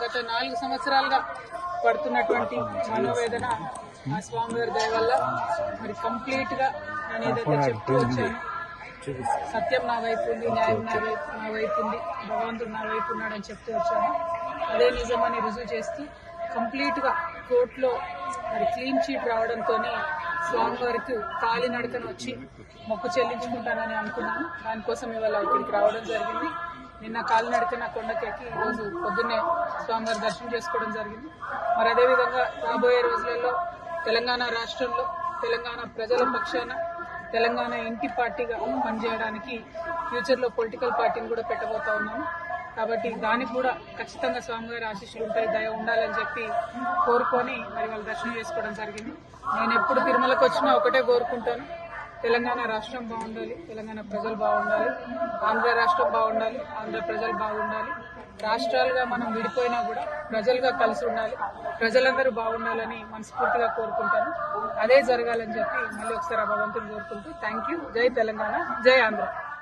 గత 4 సంవత్సరాలుగా పడుతున్నటువంటి మనోవేదన ఆ స్వామివారి దయ వల్ల మరి కంప్లీట్ గా నేను ఏదైతే చెప్తూ వచ్చాను, సత్యం నా వైపు ఉంది, న్యాయం నా వైపు ఉంది, భగవంతుడు నా వైపు ఉన్నాడని చెప్తూ వచ్చాను. అదే నిజమని రుజువు చేస్తూ కంప్లీట్ గా కోర్టులో మరి క్లీన్ చీట్ రావడంతోనే స్వామివారికి కాలినడకన వచ్చి మొక్కు చెల్లించుకుంటానని అనుకున్నాను. దానికోసం ఇవాళ ఇక్కడికి రావడం జరిగింది. నిన్న కాలినడకన కొండకెక్కి ఈరోజు పొద్దున్నే స్వామివారి దర్శనం చేసుకోవడం జరిగింది. మరి అదేవిధంగా రాబోయే రోజులలో తెలంగాణ రాష్ట్రంలో తెలంగాణ ప్రజల పక్షాన తెలంగాణ ఇంటి పార్టీగా పనిచేయడానికి ఫ్యూచర్లో పొలిటికల్ పార్టీని కూడా పెట్టబోతా ఉన్నాము. కాబట్టి దానికి కూడా ఖచ్చితంగా స్వామివారి ఆశీస్సులు ఉంటాయి, దయ ఉండాలని చెప్పి కోరుకొని మరి వాళ్ళు దర్శనం చేసుకోవడం జరిగింది. నేను ఎప్పుడు తిరుమలకు వచ్చినా ఒకటే కోరుకుంటాను, తెలంగాణ రాష్ట్రం బాగుండాలి, తెలంగాణ ప్రజలు బాగుండాలి, ఆంధ్ర రాష్ట్రం బాగుండాలి, ఆంధ్ర ప్రజలు బాగుండాలి. రాష్ట్రాలుగా మనం విడిపోయినా కూడా ప్రజలుగా కలిసి ఉండాలి, ప్రజలందరూ బాగుండాలని మనస్ఫూర్తిగా కోరుకుంటాను. అదే జరగాలని చెప్పి మళ్ళీ ఒకసారి భగవంతుని కోరుకుంటూ థ్యాంక్ యూ. జై తెలంగాణ, జై ఆంధ్ర.